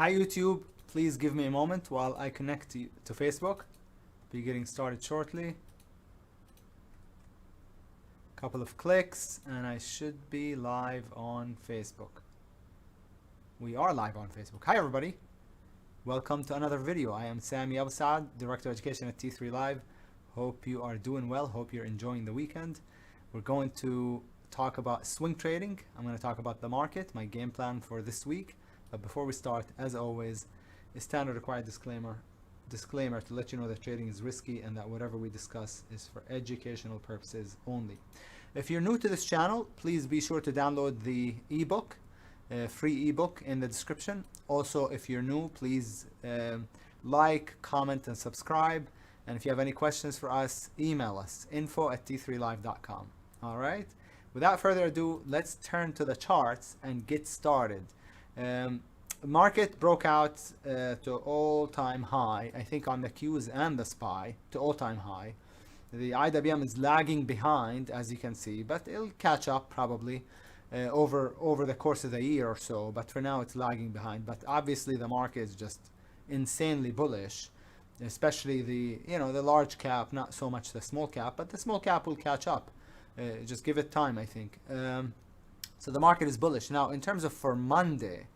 Hi YouTube, please give me a moment while I connect to Facebook. Be getting started shortly. Couple of clicks and I should be live on Facebook. We are live on Facebook. Hi everybody. Welcome to another video. I am Sami Abu Saad, Director of Education at T3 Live. Hope you are doing well. Hope you're enjoying the weekend. We're going to talk about swing trading. I'm going to talk about the market, my game plan for this week. But before we start, as always, a standard required disclaimer to let you know that trading is risky and that whatever we discuss is for educational purposes only. If you're new to this channel, please be sure to download the ebook, free ebook in the description. Also, if you're new, please like, comment, and subscribe. And if you have any questions for us, email us, info@t3live.com. All right. Without further ado, let's turn to the charts and get started. Market broke out to all-time high, I think on the Qs and the SPY, to all-time high. The IWM is lagging behind, as you can see, but it'll catch up probably over the course of the year or so. But for now, it's lagging behind. But obviously, the market is just insanely bullish, especially the large cap, not so much the small cap, but the small cap will catch up. Just give it time, I think. So the market is bullish. Now, in terms of for Monday,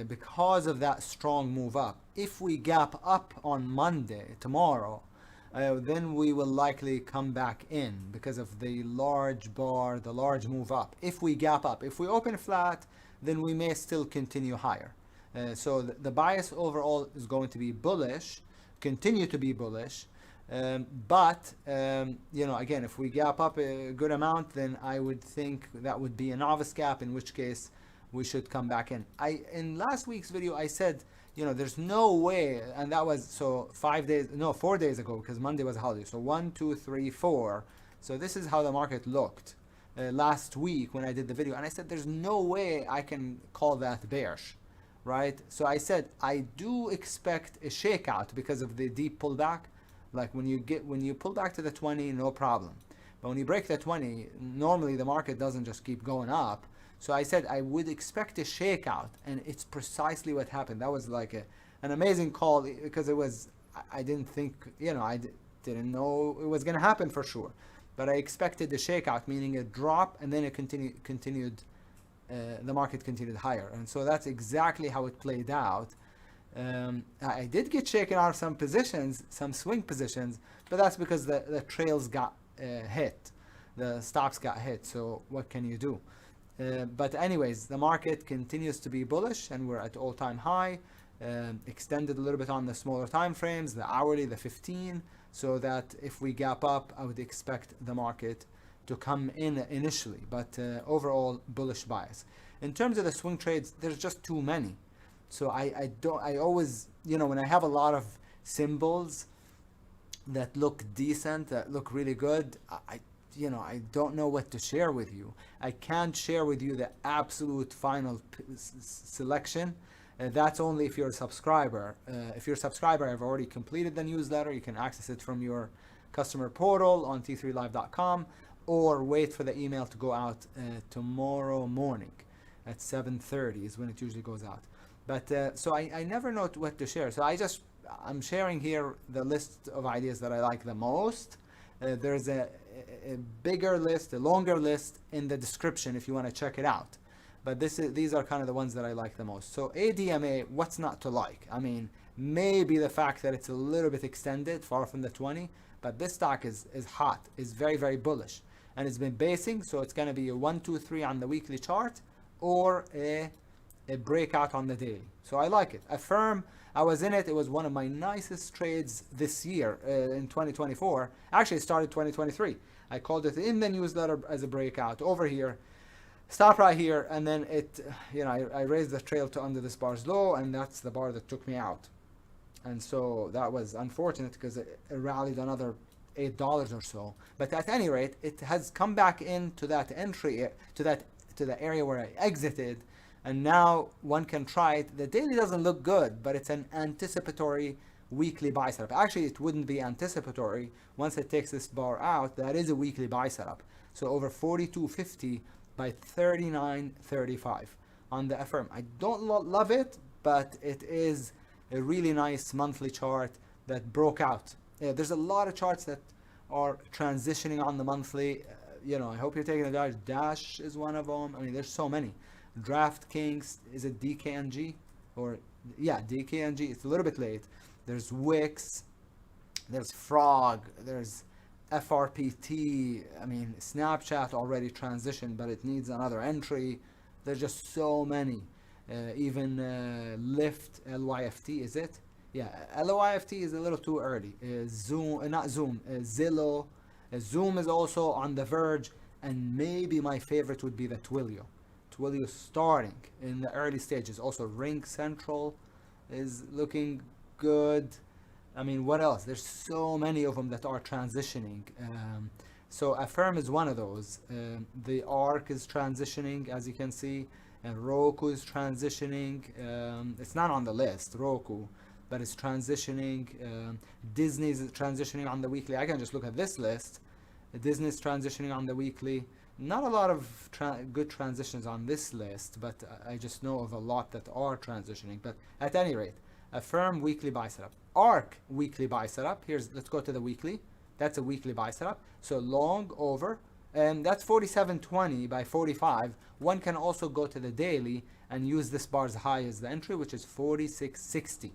because of that strong move up, if we gap up on Monday, tomorrow, then we will likely come back in because of the large bar, the large move up. If we gap up, if we open flat, then we may still continue higher. So the bias overall is going to be bullish, continue to be bullish. But again, if we gap up a good amount, then I would think that would be a novice gap, in which case we should come back in. In last week's video, I said, there's no way, and that was 4 days ago, because Monday was a holiday. So 1, 2, 3, 4. So this is how the market looked last week when I did the video. And I said, there's no way I can call that bearish, right? So I said, I do expect a shakeout because of the deep pullback. Like when you pull back to the 20, no problem. But when you break the 20, normally the market doesn't just keep going up. So I said I would expect a shakeout, and it's precisely what happened. That was like an amazing call, because I didn't think, I didn't know it was going to happen for sure. But I expected the shakeout, meaning a drop, and then it continued. The market continued higher, and so that's exactly how it played out. I did get shaken out of some positions, some swing positions, but that's because the trails got hit, the stops got hit. So what can you do? But anyways, the market continues to be bullish, and we're at all-time high. Extended a little bit on the smaller time frames, the hourly, the 15, so that if we gap up, I would expect the market to come in initially. But overall, bullish bias. In terms of the swing trades, there's just too many. So I always, when I have a lot of symbols that look decent, that look really good, I don't know what to share with you. I can't share with you the absolute final selection. That's only if you're a subscriber. If you're a subscriber, I've already completed the newsletter. You can access it from your customer portal on t3live.com, or wait for the email to go out tomorrow morning at 7:30 is when it usually goes out. But so I never know what to share. So I'm sharing here the list of ideas that I like the most. There's a bigger list, a longer list in the description if you want to check it out. But these are kind of the ones that I like the most. So ADMA, what's not to like? I mean, maybe the fact that it's a little bit extended, far from the 20, but this stock is hot, is very, very bullish. And it's been basing, so it's going to be a 1, 2, 3 on the weekly chart, or a breakout on the daily. So I like it. AFRM, I was in it. It was one of my nicest trades this year in 2024. Actually, it started 2023. I called it in the newsletter as a breakout over here. Stop right here, and then I raised the trail to under this bar's low, and that's the bar that took me out. And so that was unfortunate because it rallied another $8 or so. But at any rate, it has come back into that entry, to the area where I exited. And now one can try it. The daily doesn't look good, but it's an anticipatory weekly buy setup. Actually, it wouldn't be anticipatory. Once it takes this bar out, that is a weekly buy setup. So over 42.50 by 39.35 on the AFRM. I don't love it, but it is a really nice monthly chart that broke out. There's a lot of charts that are transitioning on the monthly. I hope you're taking advantage. Dash is one of them. I mean, there's so many. DraftKings, is it DKNG? Or, yeah, DKNG. It's a little bit late. There's Wix, there's FROG, there's FRPT. I mean, Snapchat already transitioned, but it needs another entry. There's just so many. Even Lyft, LYFT, is it? Yeah, LYFT is a little too early. Zillow. Zoom is also on the verge, and maybe my favorite would be the Twilio. Twilio starting in the early stages. Also, Ring Central is looking good. I mean, what else? There's so many of them that are transitioning. So AFRM is one of those. The ARK is transitioning, as you can see, and Roku is transitioning. It's not on the list, Roku, but it's transitioning. Disney is transitioning on the weekly. I can just look at this list. Disney is transitioning on the weekly. Not a lot of good transitions on this list, but I just know of a lot that are transitioning. But at any rate, AFRM weekly buy setup. ARK weekly buy setup. Let's go to the weekly. That's a weekly buy setup. So long over, and that's 47.20 by 45. One can also go to the daily and use this bar's high as the entry, which is 46.60.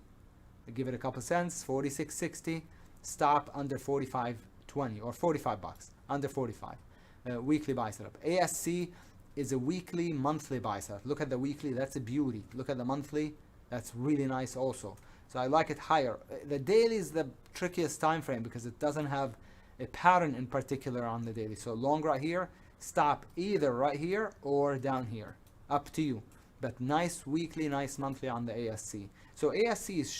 Give it a couple cents. 46.60. Stop under 45.20 or 45 bucks. Under 45. Weekly buy setup. ASC is a weekly monthly buy setup. Look at the weekly. That's a beauty. Look at the monthly. That's really nice also. So I like it higher. The daily is the trickiest time frame because it doesn't have a pattern in particular on the daily. So long right here, stop either right here or down here. Up to you. But nice weekly, nice monthly on the ASC. So ASC is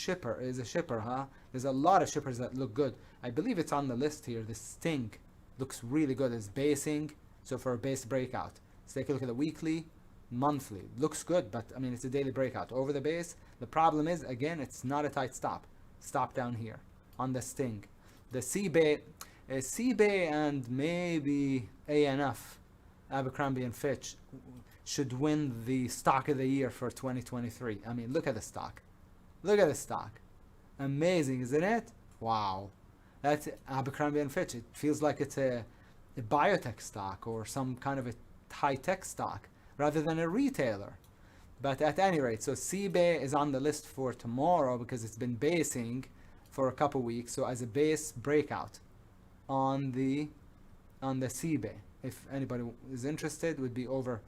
a shipper, huh? There's a lot of shippers that look good. I believe it's on the list here. The Sting looks really good. It's basing. So for a base breakout. Let's take a look at the weekly. Monthly looks good, but I mean it's a daily breakout over the base. The problem is, again, it's not a tight stop. Stop down here on the Sting. The CBAY and maybe ANF, Abercrombie and Fitch, should win the stock of the year for 2023. I mean, look at the stock. Look at the stock. Amazing, isn't it? Wow. That's Abercrombie and Fitch. It feels like it's a biotech stock or some kind of a high-tech stock, rather than a retailer. But at any rate, so CBAY is on the list for tomorrow because it's been basing for a couple weeks. So as a base breakout on the CBAY, if anybody is interested, would be over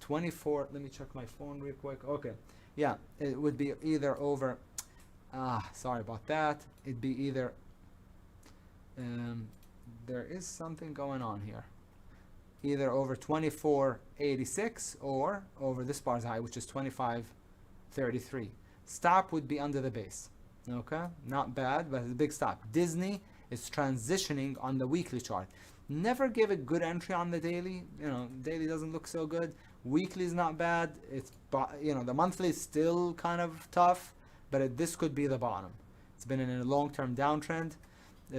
24. Let me check my phone real quick. Okay, yeah, it would be either over. Sorry about that. It'd be either. There is something going on here. Either over 24.86 or over this bar's high, which is 25.33. Stop would be under the base. Okay, not bad, but it's a big stop. Disney is transitioning on the weekly chart. Never give a good entry on the daily. Daily doesn't look so good. Weekly is not bad. It's the monthly is still kind of tough, but this could be the bottom. It's been in a long-term downtrend.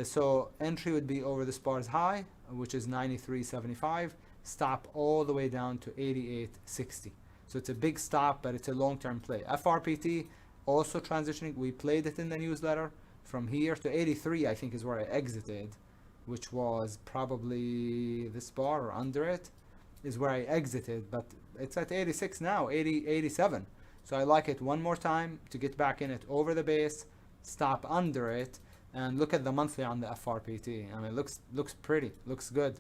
So entry would be over this bar's high, which is 93.75. Stop all the way down to 88.60. So it's a big stop, but it's a long-term play. FRPT also transitioning. We played it in the newsletter. From here to 83, I think, is where I exited, which was probably this bar or under it is where I exited, but it's at 86 now, 87. So I like it one more time to get back in it over the base, stop under it, and look at the monthly on the FRPT. I mean, it looks pretty, looks good.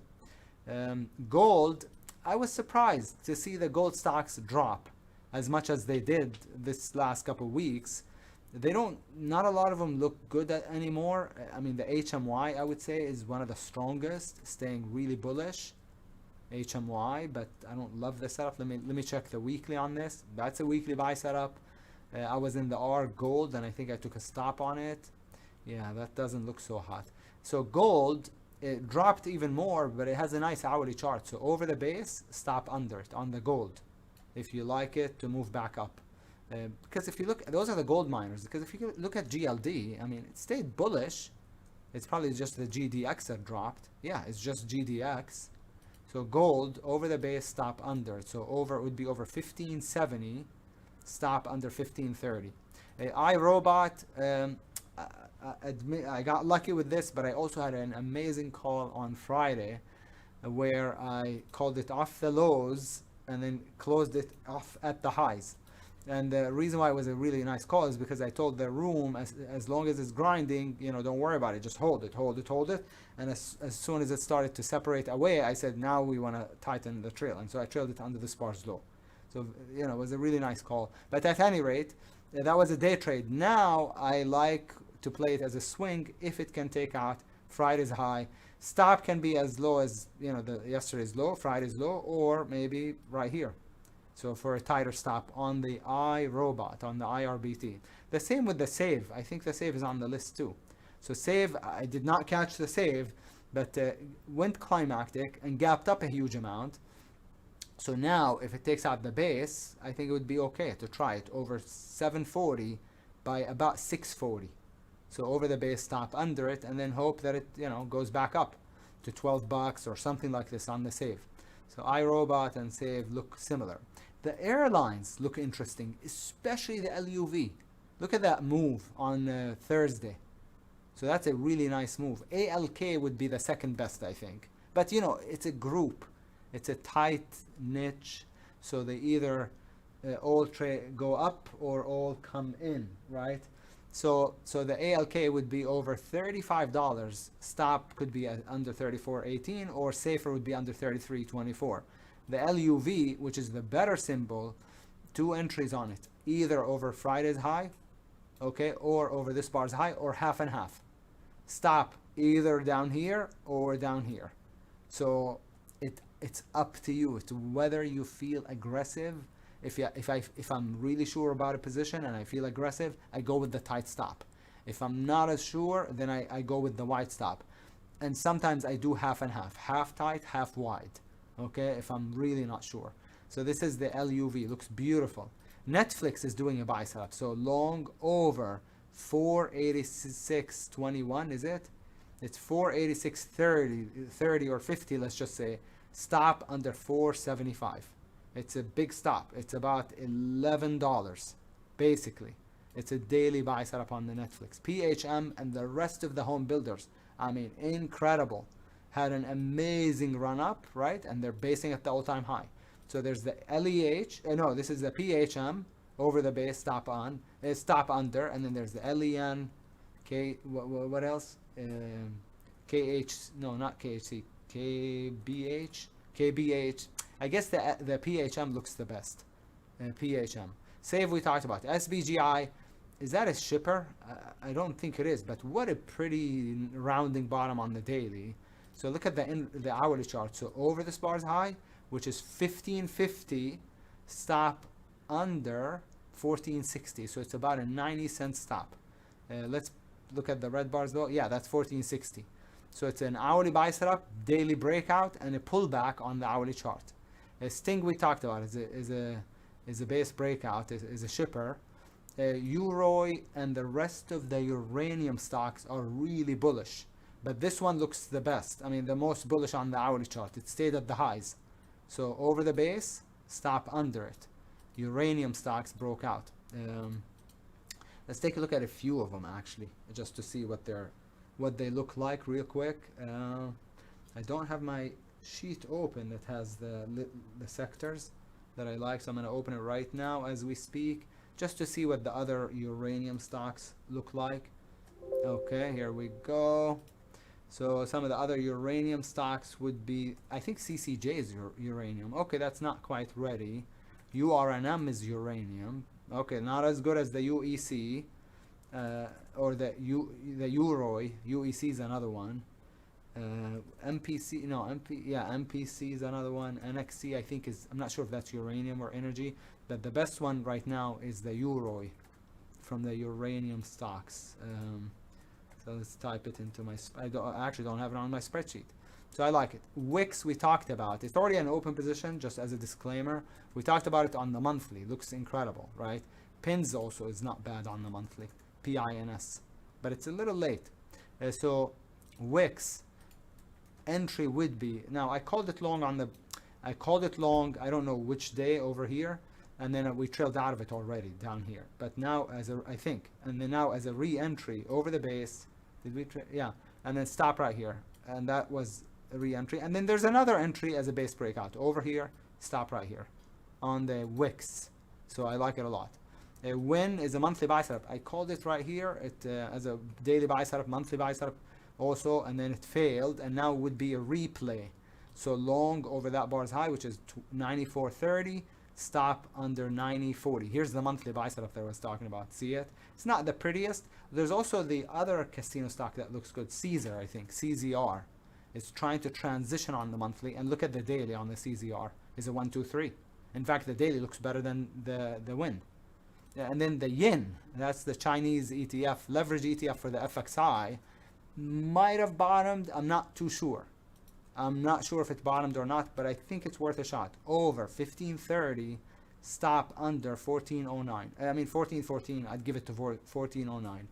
Gold, I was surprised to see the gold stocks drop as much as they did this last couple of weeks. Not a lot of them look good anymore. I mean, the HMY, I would say, is one of the strongest, staying really bullish. HMY, but I don't love the setup. Let me check the weekly on this. That's a weekly buy setup. I was in the R gold, and I think I took a stop on it. Yeah, that doesn't look so hot. So gold, it dropped even more, but it has a nice hourly chart. So over the base, stop under it on the gold, if you like it to move back up. Because if you look, those are the gold miners. Because if you look at GLD, I mean, it stayed bullish. It's probably just the GDX that dropped. Yeah, it's just GDX. So gold over the base, stop under. So over would be over 1570. stop under 1530. iRobot, I got lucky with this, but I also had an amazing call on Friday where I called it off the lows and then closed it off at the highs. And the reason why it was a really nice call is because I told the room, as long as it's grinding, you know, don't worry about it, just hold it. And as soon as it started to separate away, I said, now we want to tighten the trail. And so I trailed it under the sparse low. So, you know, it was a really nice call. But at any rate, that was a day trade. Now I like to play it as a swing if it can take out Friday's high. Stop can be as low as, you know, yesterday's low, Friday's low, or maybe right here. So for a tighter stop on the iRobot, on the IRBT. The same with the save. I think the save is on the list too. So save, I did not catch the save, but went climactic and gapped up a huge amount. So now if it takes out the base, I think it would be okay to try it over 740 by about 640. So over the base, stop under it, and then hope that it, you know, goes back up to 12 bucks or something like this on the save. So iRobot and save look similar. The airlines look interesting, especially the LUV. Look at that move on Thursday. So that's a really nice move. ALK would be the second best, I think. But you know, it's a group. It's a tight niche. So they either all go up or all come in, right? So the ALK would be over $35. Stop could be under 34.18, or safer would be under 33.24. The LUV, which is the better symbol, 2 entries on it, either over Friday's high, okay, or over this bar's high, or half and half. Stop either down here or down here. So it's up to you. It's whether you feel aggressive. If I'm really sure about a position and I feel aggressive, I go with the tight stop. If I'm not as sure, then I go with the wide stop. And sometimes I do half and half, half tight, half wide. Okay, if I'm really not sure. So this is the LUV, looks beautiful. Netflix is doing a buy setup, so long over 486.21, is it? It's 486.30 or 50, let's just say. Stop under 475. It's a big stop. It's about $11, basically. It's a daily buy setup on the Netflix. PHM and the rest of the home builders, I mean, incredible. Had an amazing run up, right? And they're basing at the all-time high. So there's the LEH, no, this is the PHM over the base, stop on, stop under, and then there's the LEN, what else? KH, no, not KHC, KBH. I guess the PHM looks the best. PHM. Save we talked about. SBGI, is that a shipper? I don't think it is, but what a pretty rounding bottom on the daily. So look at the hourly chart. So over this bar's high, which is 1550, stop under 1460. So it's about a 90-cent stop. Let's look at the red bars though. Yeah, that's 1460. So it's an hourly buy setup, daily breakout, and a pullback on the hourly chart. Sting we talked about is a base breakout, is a shipper. UROY and the rest of the uranium stocks are really bullish. But this one looks the best. I mean, the most bullish on the hourly chart. It stayed at the highs. So over the base, stop under it. Uranium stocks broke out. Let's take a look at a few of them actually, just to see what they look like real quick. I don't have my sheet open that has the sectors that I like, so I'm going to open it right now as we speak, just to see what the other uranium stocks look like. Okay, here we go. So some of the other uranium stocks would be, I think CCJ is uranium. Okay, that's not quite ready. URNM is uranium. Okay, not as good as the UEC or the UROY. UEC is another one. MPC is another one. NXC I think is, I'm not sure if that's uranium or energy, but the best one right now is the UROY from the uranium stocks. So let's type it into my, I actually don't have it on my spreadsheet. So I like it. Wix we talked about. It's already an open position, just as a disclaimer. We talked about it on the monthly. Looks incredible, right? PINS also is not bad on the monthly. PINS. But it's a little late. So Wix entry would be, now I called it long on the, I don't know which day over here, and then we trailed out of it already down here. But now as a, I think, and then now as a re-entry over the base, did we, yeah, and then stop right here, and that was a re-entry. And then there's another entry as a base breakout over here, stop right here on the wicks. So I like it a lot. A WYNN is a monthly buy setup. I called it right here as a daily buy setup, monthly buy setup also, and then it failed, and now would be a replay. So long over that bar's high, which is 94.30, stop under 90.40. Here's the monthly buy setup that I was talking about. See it? It's not the prettiest. There's also the other casino stock that looks good, Caesar, I think, CZR. It's trying to transition on the monthly, and look at the daily on the CZR. Is a 1, 2, 3. In fact, the daily looks better than the WYNN. And then the YINN, that's the Chinese ETF, leverage ETF for the FXI, might have bottomed. I'm not too sure. I'm not sure if it bottomed or not, but I think it's worth a shot. Over 1530, stop under 1409. I mean 1414. I'd give it to 1409.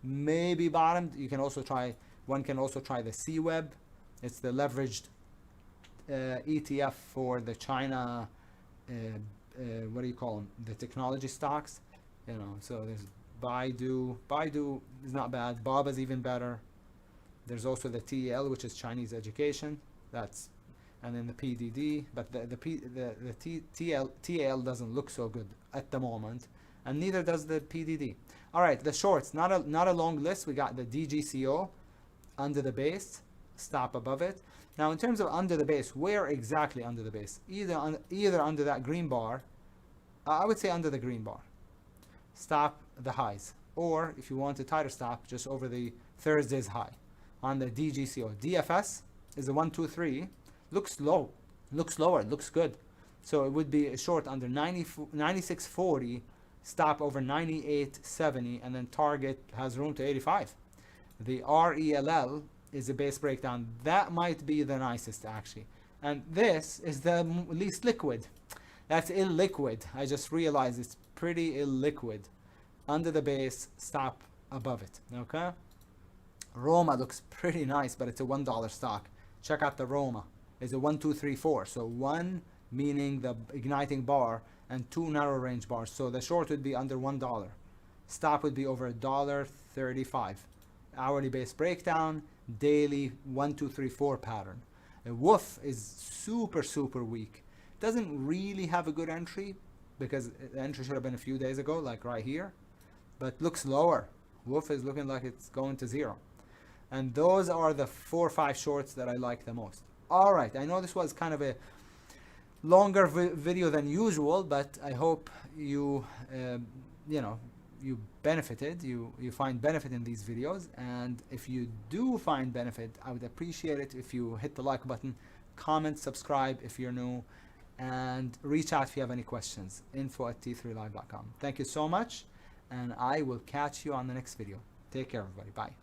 Maybe bottomed. You can also try. One can also try the CWeb. It's the leveraged ETF for the China. What do you call them? The technology stocks. You know. So there's Baidu. Baidu is not bad. Baba is even better. There's also the TEL, which is Chinese education. That's, and then the PDD, but the TEL doesn't look so good at the moment, and neither does the PDD. All right, the shorts, not a long list. We got the DGCO under the base, stop above it. Now, in terms of under the base, where exactly under the base? Either under that green bar, I would say under the green bar. Stop the highs, or if you want a tighter stop, just over the Thursday's high. On the DGCO. DFS is a 1, 2, 3. Looks low. Looks lower. Looks good. So it would be a short under 96.40, stop over 98.70, and then target has room to 85. The RELL is a base breakdown. That might be the nicest actually. And this is the least liquid. That's illiquid. I just realized it's pretty illiquid. Under the base, stop above it. Okay? Roma looks pretty nice, but it's a $1 stock. Check out the Roma. It's a 1, 2, 3, 4. So 1 meaning the igniting bar, and 2 narrow range bars. So the short would be under $1. Stop would be over $1.35. Hourly base breakdown, daily 1, 2, 3, 4 pattern. A WOOF is super weak. Doesn't really have a good entry because the entry should have been a few days ago, like right here, but looks lower. WOOF is looking like it's going to 0. And those are the 4 or 5 shorts that I like the most. All right, I know this was kind of a longer video than usual, but I hope you, you benefited. You find benefit in these videos. And if you do find benefit, I would appreciate it if you hit the like button, comment, subscribe if you're new, and reach out if you have any questions. info@t3live.com. Thank you so much, and I will catch you on the next video. Take care, everybody. Bye.